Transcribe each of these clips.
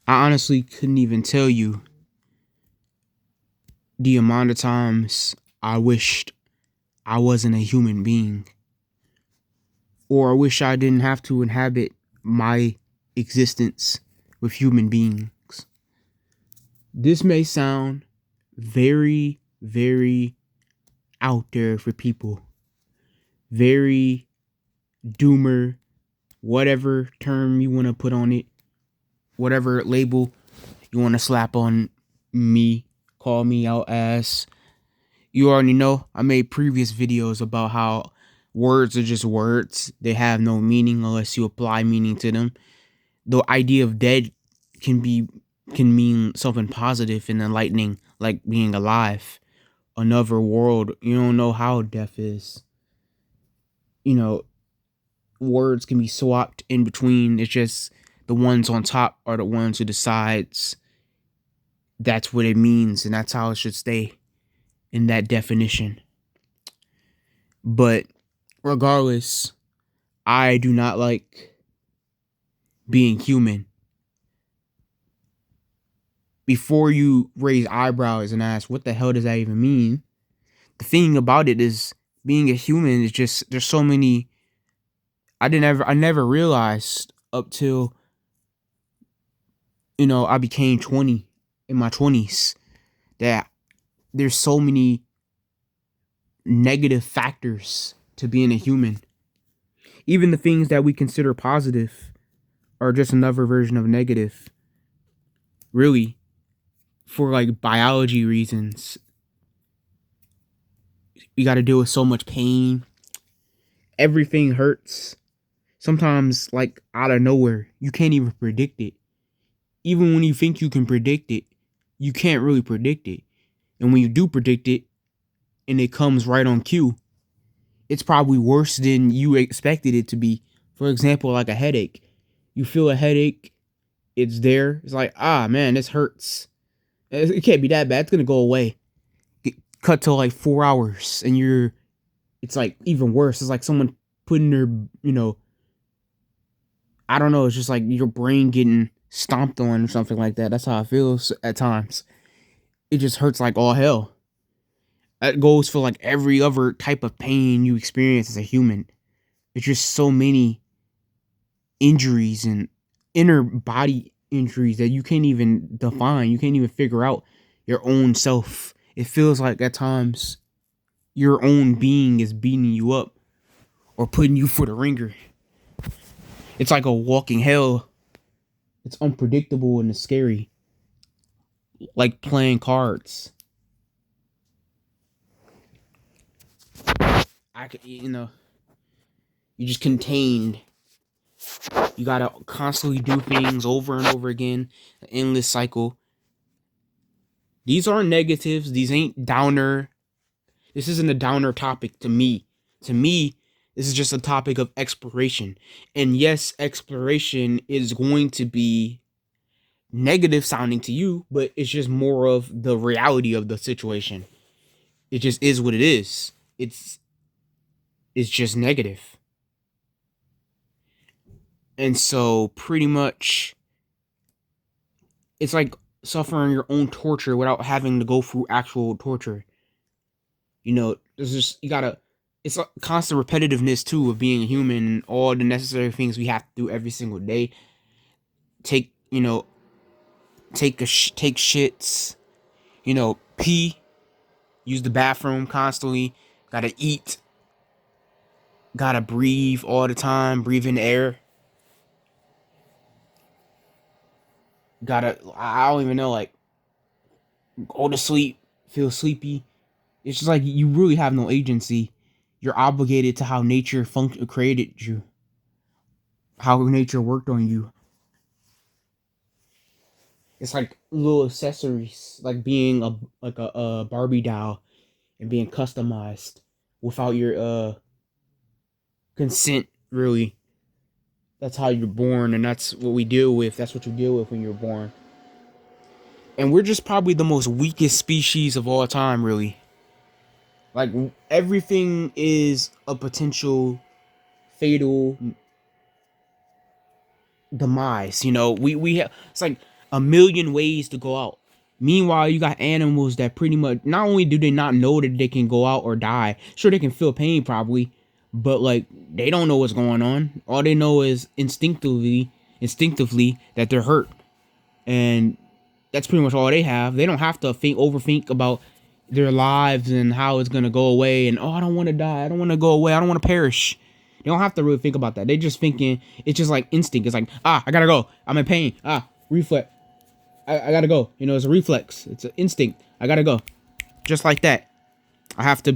I honestly couldn't even tell you the amount of times I wished I wasn't a human being, or I wish I didn't have to inhabit my existence with human beings. This may sound very, very out there for people, very doomer, whatever term you want to put on it, whatever label you want to slap on me, call me out as. You already know I made previous videos about how words are just words. They have no meaning unless you apply meaning to them. The idea of dead can be can mean something positive and enlightening, like being alive, another world. You don't know how death is. You know, words can be swapped in between. It's just the ones on top are the ones who decides that's what it means, and that's how it should stay in that definition. But regardless, I do not like being human. Before you raise eyebrows and ask, what the hell does that even mean? The thing about it is, being a human is just, there's so many. I never realized up till, I became 20 in my 20s that there's so many negative factors to being a human. Even the things that we consider positive are just another version of negative. Really, for like biology reasons, you got to deal with so much pain. Everything hurts. Sometimes, like out of nowhere, you can't even predict it. Even when you think you can predict it, you can't really predict it. And when you do predict it, and it comes right on cue, it's probably worse than you expected it to be. For example, like a headache. You feel a headache, it's there. It's like, man, this hurts. It can't be that bad. It's gonna go away. Cut to like 4 hours, and it's like even worse. It's like someone putting their, I don't know. It's just like your brain getting stomped on or something like that. That's how it feels at times. It just hurts like all hell. That goes for like every other type of pain you experience as a human. It's just so many injuries and inner body injuries that you can't even define. You can't even figure out your own self. It feels like at times your own being is beating you up or putting you for the ringer. It's like a walking hell. It's unpredictable and it's scary. Like playing cards. I could, you just contained. You gotta constantly do things over and over again. An endless cycle. These aren't negatives. These ain't downer. This isn't a downer topic to me. To me, this is just a topic of exploration. And yes, exploration is going to be negative sounding to you, but it's just more of the reality of the situation. It just is what it is. It's just negative. And so pretty much it's like suffering your own torture without having to go through actual torture. There's just you gotta. It's a constant repetitiveness too of being a human and all the necessary things we have to do every single day. Take take shits. Pee. Use the bathroom constantly. Gotta eat. Gotta breathe all the time. Breathe in the air. I don't even know. Like go to sleep. Feel sleepy. It's just like you really have no agency. You're obligated to how nature created you, how nature worked on you. It's like little accessories, like being a Barbie doll and being customized without your consent. Really, that's how you're born, and that's what we deal with. That's what you deal with when you're born. And we're just probably the most weakest species of all time, really. Like everything is a potential fatal demise. We have, it's like a million ways to go out. Meanwhile, you got animals that pretty much not only do they not know that they can go out or die, sure they can feel pain probably, but like they don't know what's going on. All they know is instinctively that they're hurt, and that's pretty much all they have. They don't have to overthink about their lives and how it's gonna go away. And oh, I don't want to die. I don't want to go away. I don't want to perish. They don't have to really think about that. They just thinking it's just like instinct. It's like I gotta go. I'm in pain. Reflex. I gotta go. You know, it's a reflex. It's an instinct. I gotta go. Just like that. I gotta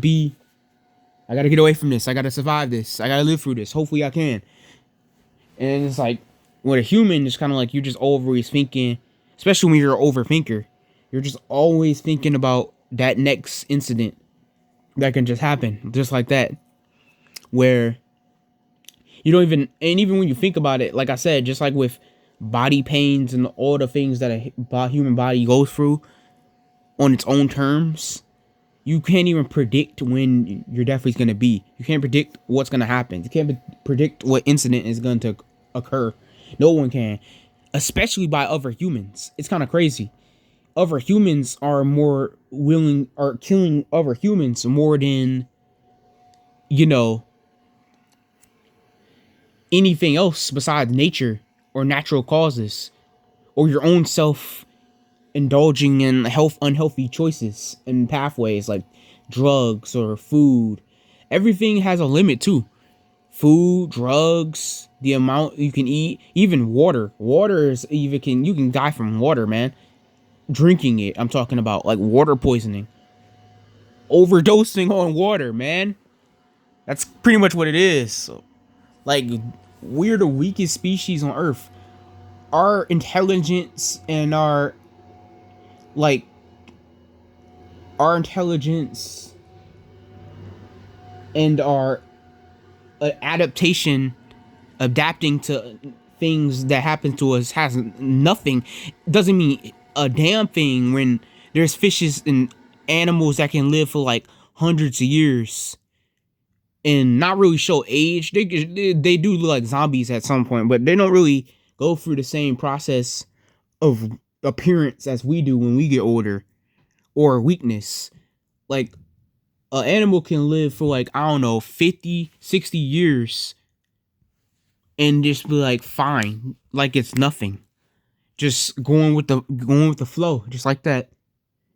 get away from this. I gotta survive this. I gotta live through this. Hopefully I can. And it's like, with a human, it's kind of like you're just always thinking, especially when you're an overthinker, you're just always thinking about that next incident that can just happen. Just like that. Where you don't even, and even when you think about it, like I said, just like with body pains and all the things that a human body goes through on its own terms, you can't even predict when your death is going to be. You can't predict what's going to happen. You can't predict what incident is going to occur. No one can, especially by other humans. It's kind of crazy. Other humans are killing other humans more than, anything else besides nature or natural causes, or your own self indulging in unhealthy choices and pathways like drugs or food. Everything has a limit too. Food, drugs, the amount you can eat, even water. You can die from water, man. Drinking it, I'm talking about, like water poisoning. Overdosing on water, man. That's pretty much what it is. So, like, we're the weakest species on Earth. Our intelligence and our intelligence and our adapting to things that happen to us has nothing. Doesn't mean a damn thing when there's fishes and animals that can live for like hundreds of years and not really show age. They do look like zombies at some point, but they don't really go through the same process of appearance as we do when we get older, or weakness. Like, an animal can live for like, I don't know, 50, 60 years and just be like fine, like it's nothing. Just going with the flow, just like that.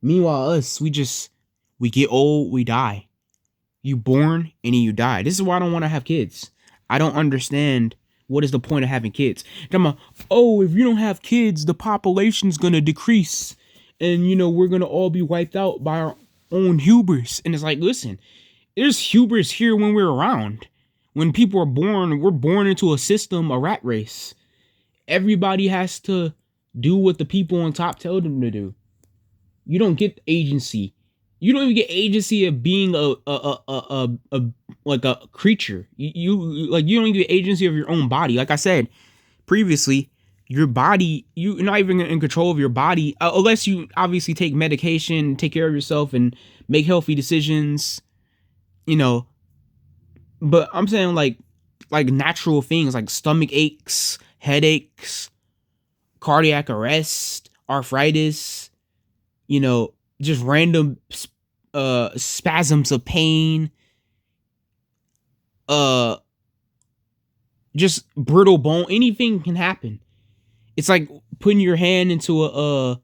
Meanwhile, us, we get old, we die. You born and then you die. This is why I don't want to have kids. I don't understand what is the point of having kids. I'm like, oh, if you don't have kids, the population's gonna decrease, and we're gonna all be wiped out by our own hubris. And it's like, listen, there's hubris here when we're around. When people are born, we're born into a system, a rat race. Everybody has to do what the people on top tell them to do. You don't get agency. You don't even get agency of being a creature. You don't even get agency of your own body. Like I said previously, your body, you're not even in control of your body unless you obviously take medication, take care of yourself, and make healthy decisions. But I'm saying like natural things like stomach aches, headaches, cardiac arrest, arthritis, just random spasms of pain, just brittle bone, anything can happen. It's like putting your hand into a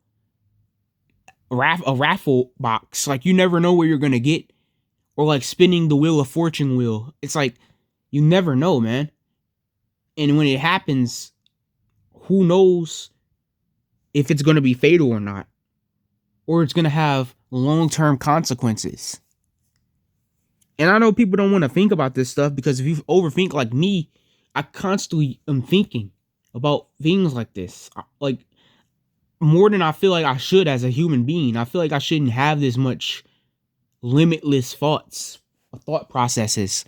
raffle box. Like, you never know where you're gonna get. Or like spinning the Wheel of Fortune wheel. It's like, you never know, man. And when it happens, who knows if it's gonna be fatal or not, or it's gonna have long-term consequences. And I know people don't want to think about this stuff, because if you overthink like me, I constantly am thinking about things like this, like more than I feel like I should as a human being. I feel like I shouldn't have this much limitless thought processes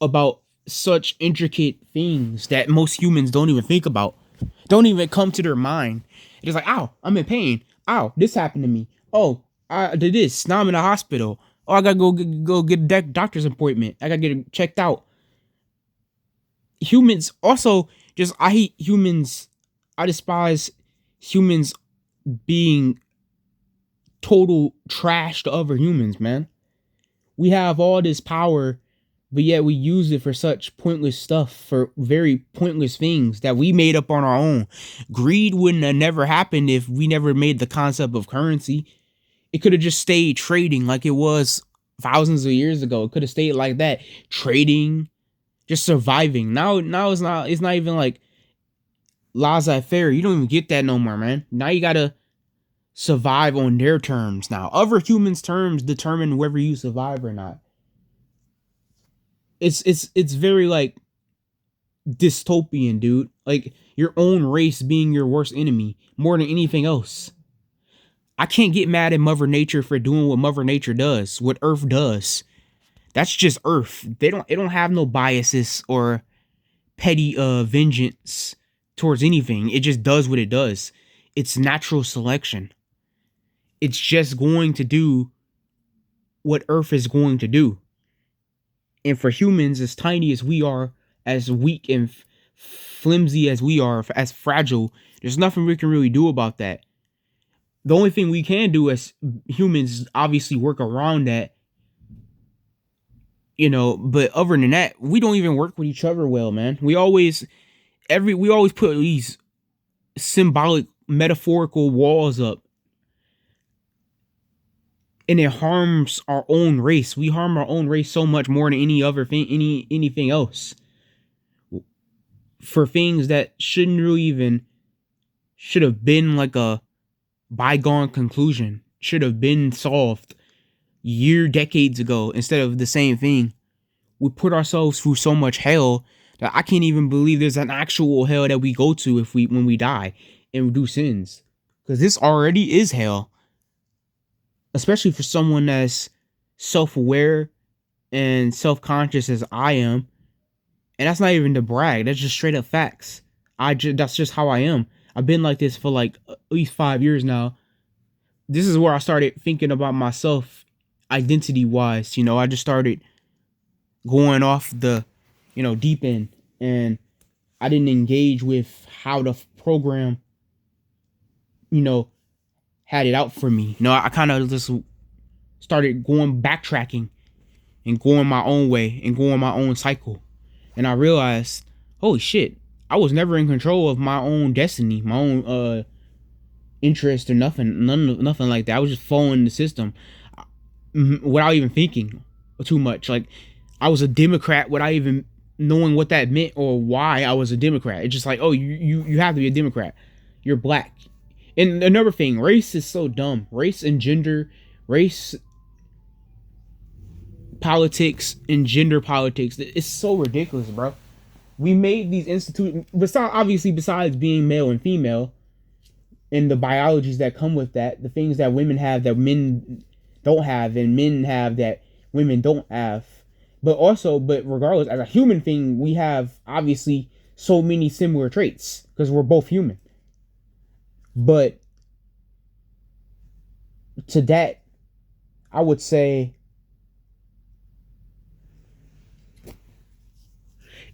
about such intricate things that most humans don't even think about, don't even come to their mind. It's like, ow, I'm in pain. Ow, this happened to me. Oh, I did this. Now I'm in the hospital. Oh, I gotta go get a doctor's appointment. I gotta get it checked out. Humans also I hate humans. I despise humans being total trash to other humans, man. We have all this power, but yet we use it for such pointless stuff, for very pointless things that we made up on our own. Greed wouldn't have never happened if we never made the concept of currency. It could have just stayed trading like it was thousands of years ago. It could have stayed like that, trading, just surviving. Now it's not even like laissez-faire. You don't even get that no more, man. Now you gotta survive on their terms now. Other humans' terms determine whether you survive or not. It's very like dystopian, dude. Like your own race being your worst enemy more than anything else. I can't get mad at Mother Nature for doing what Mother Nature does, what Earth does. That's just Earth. It don't have no biases or petty vengeance towards anything. It just does what it does. It's natural selection. It's just going to do what Earth is going to do. And for humans, as tiny as we are, as weak and flimsy as we are, as fragile, there's nothing we can really do about that. The only thing we can do as humans is obviously work around that, but other than that, we don't even work with each other well, man. We always put these symbolic, metaphorical walls up, and it harms our own race. We harm our own race so much more than any other thing, anything else, for things that should have been like a bygone conclusion, should have been solved decades ago. Instead of the same thing, we put ourselves through so much hell that I can't even believe there's an actual hell that we go to when we die and do sins, because this already is hell. Especially for someone that's self-aware and self-conscious as I am. And that's not even to brag. That's just straight up facts. That's just how I am. I've been like this for like at least 5 years now. This is where I started thinking about myself identity-wise. I just started going off the, deep end. And I didn't engage with how the program, had it out for me. I kind of just started backtracking and going my own way and going my own cycle. And I realized, holy shit, I was never in control of my own destiny, my own interest or nothing like that. I was just following the system without even thinking too much. Like, I was a Democrat without even knowing what that meant or why I was a Democrat. It's just like, oh, you have to be a Democrat. You're black. And another thing, race is so dumb. Race and gender, race politics and gender politics, it's so ridiculous, bro. We made these institutions, besides being male and female, and the biologies that come with that, the things that women have that men don't have, and men have that women don't have. But regardless, as a human thing, we have obviously so many similar traits because we're both human. But to that, I would say,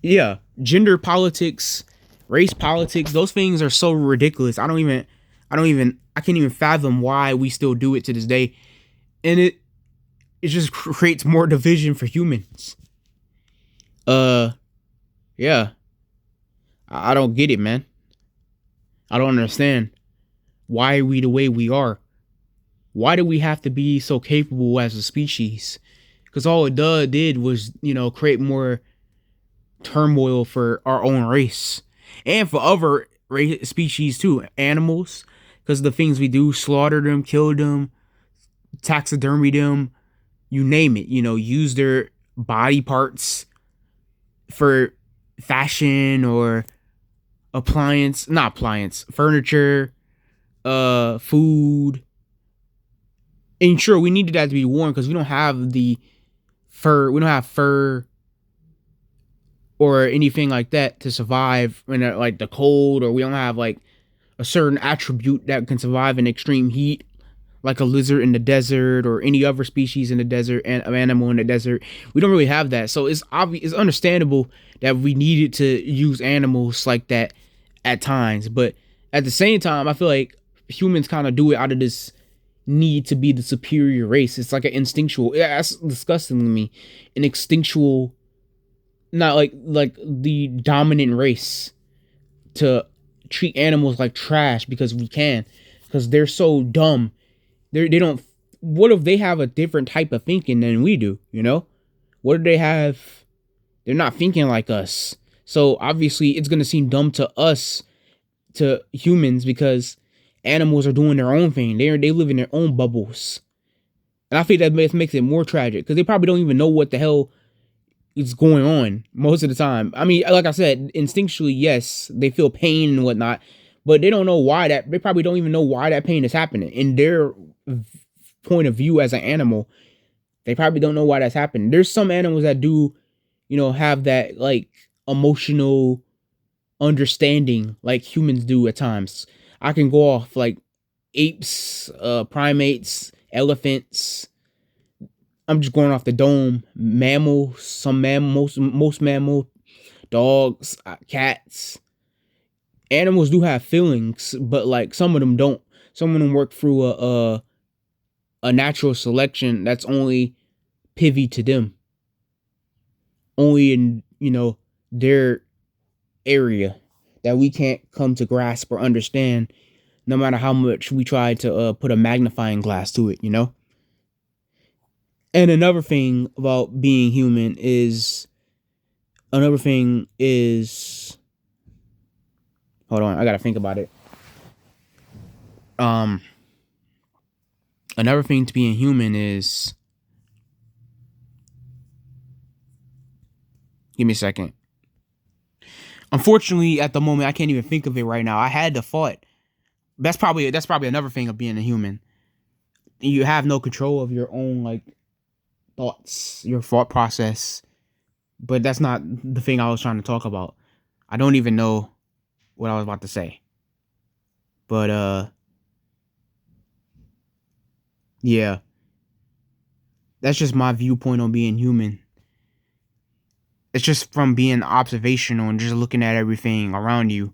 yeah, gender politics, race politics, those things are so ridiculous. I can't even fathom why we still do it to this day. And it just creates more division for humans. Yeah. I don't get it, man. I don't understand. Why are we the way we are? Why do we have to be so capable as a species? Because all it did was, create more turmoil for our own race. And for other species too. Animals. Because the things we do, slaughter them, kill them, taxidermy them, you name it. Use their body parts for fashion or furniture, food. And sure, we needed that to be worn because we don't have the fur. We don't have fur or anything like that to survive in like the cold, or we don't have like a certain attribute that can survive in extreme heat, like a lizard in the desert or any other species in the desert and an animal in the desert. We don't really have that. So it's understandable that we needed to use animals like that at times. But At the same time, I feel like humans kind of do it out of this need to be the superior race. It's like an instinctual. Yeah, that's disgusting to me. An instinctual, not like the dominant race to treat animals like trash because we can, because they're so dumb. They don't. What if they have a different type of thinking than we do? You know, what do they have? They're not thinking like us. So obviously, it's gonna seem dumb to us, to humans, because animals are doing their own thing. They live in their own bubbles, and I think that makes it more tragic because they probably don't even know what the hell is going on most of the time. I mean, like I said, instinctually, yes, they feel pain and whatnot, but they don't know why that. They probably don't even know why that pain is happening in their point of view as an animal. They probably don't know why that's happening. There's some animals that do, have that like emotional understanding like humans do at times. I can go off like apes, primates, elephants. I'm just going off the dome. Mammals, some mammals, most mammal, dogs, cats. Animals do have feelings, but like some of them don't. Some of them work through a natural selection that's only privy to them, only in their area that we can't come to grasp or understand, no matter how much we try to put a magnifying glass to it. And another thing is, hold on, I gotta think about it. Another thing to being human is, give me a second. Unfortunately, at the moment, I can't even think of it right now. I had the thought. That's probably another thing of being a human. You have no control of your own like thoughts, your thought process. But that's not the thing I was trying to talk about. I don't even know what I was about to say. But yeah. That's just my viewpoint on being human. It's just from being observational and just looking at everything around you.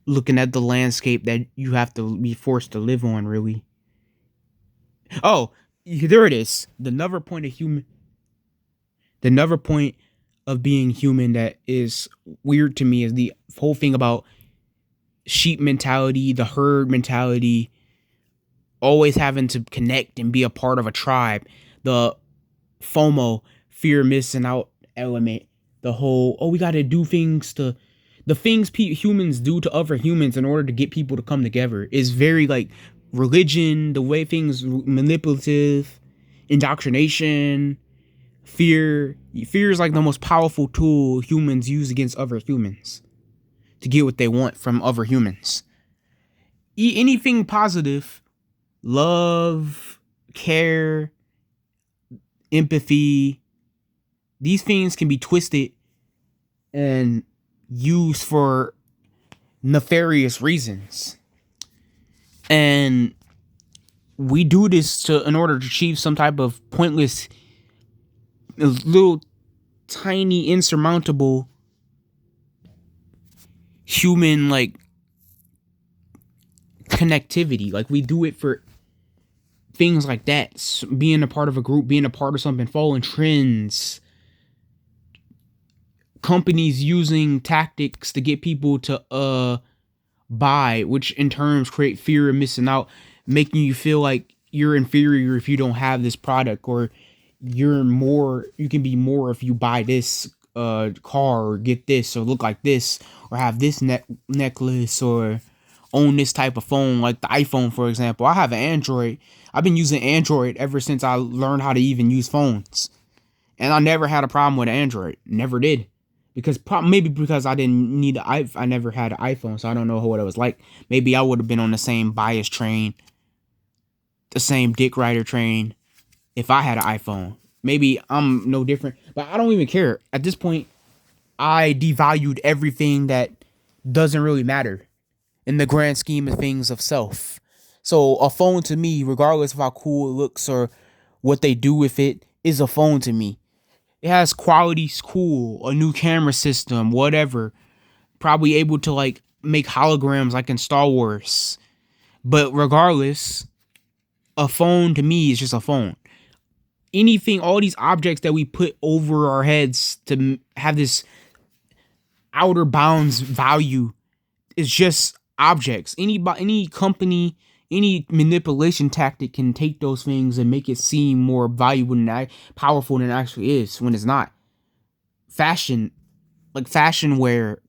Looking at the landscape that you have to be forced to live on, really. Oh, there it is. The another point of being human that is weird to me is the whole thing about sheep mentality, the herd mentality, always having to connect and be a part of a tribe, the FOMO, fear of missing out element, the whole, we got to do things to, the things humans do to other humans in order to get people to come together is very like religion, the way things manipulative, indoctrination, fear. Fear is like the most powerful tool humans use against other humans to get what they want from other humans. Anything positive, love, care, empathy, these things can be twisted and used for nefarious reasons. And we do this in order to achieve some type of pointless, little, tiny, insurmountable human like connectivity. Like we do it for things like that, being a part of a group, being a part of something, following trends, companies using tactics to get people to buy, which in turns create fear of missing out, making you feel like you're inferior if you don't have this product, or you can be more if you buy this car, or get this, or look like this, or have this necklace, or own this type of phone, like the iPhone, for example. I have an Android. I've been using Android ever since I learned how to even use phones, and I never had a problem with Android. Never did. Because maybe because I didn't need I never had an iPhone, so I don't know what it was like. Maybe I would have been on the same bias train, the same dick rider train, if I had an iPhone. Maybe I'm no different, but I don't even care. At this point, I devalued everything that doesn't really matter in the grand scheme of things of self. So a phone to me, regardless of how cool it looks or what they do with it, is a phone to me. It has qualities, cool, a new camera system, whatever. Probably able to like make holograms like in Star Wars. But regardless, a phone to me is just a phone. Anything, all these objects that we put over our heads to have this outer bounds value is just objects. Any company, any manipulation tactic can take those things and make it seem more valuable and powerful than it actually is when it's not. Fashion, like fashion wear,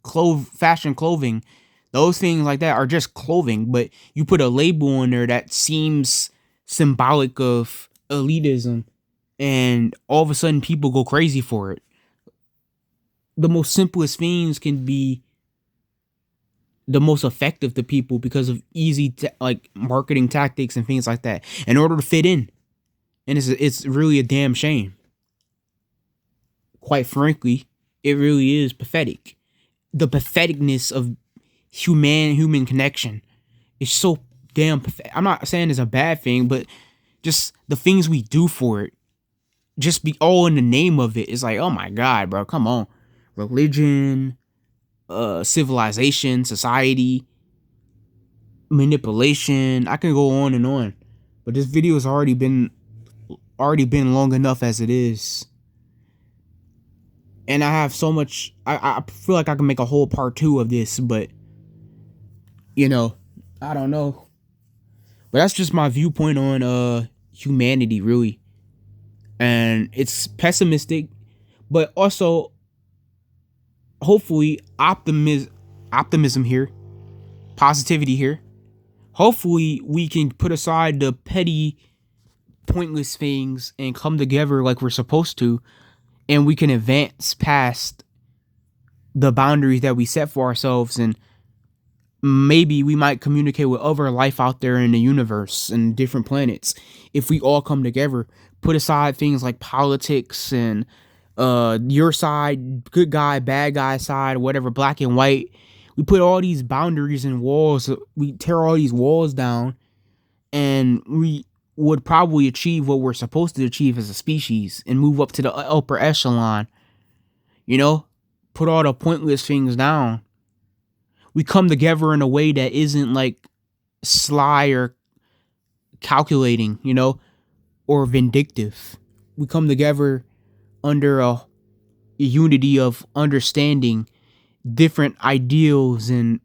fashion clothing, those things like that are just clothing, but you put a label on there that seems symbolic of elitism, and all of a sudden people go crazy for it. The most simplest things can be the most effective to people because of easy like marketing tactics and things like that in order to fit in. And it's really a damn shame. Quite frankly, it really is pathetic. The patheticness of human connection is so damn pathetic. I'm not saying it's a bad thing, but just the things we do for it, just be all in the name of it. It's like, oh my god, bro, come on. Religion, civilization, society, manipulation. I can go on and on, but this video has already been long enough as it is, and I have so much. I feel like I can make a whole part 2 of this, but you know, I don't know. But that's just my viewpoint on humanity, really, and it's pessimistic, but also hopefully optimism here, positivity here. Hopefully we can put aside the petty, pointless things and come together like we're supposed to, and we can advance past the boundaries that we set for ourselves, and maybe we might communicate with other life out there in the universe and different planets if we all come together, put aside things like politics and your side, good guy, bad guy side, whatever, black and white. We put all these boundaries and walls, we tear all these walls down, and we would probably achieve what we're supposed to achieve as a species and move up to the upper echelon. You know, put all the pointless things down. We come together in a way that isn't like sly or calculating, you know, or vindictive. We come together under a unity of understanding different ideals and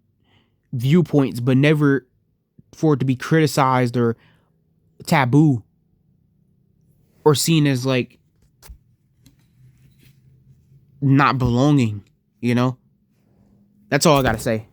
viewpoints, but never for it to be criticized or taboo or seen as like not belonging, you know? That's all I gotta say.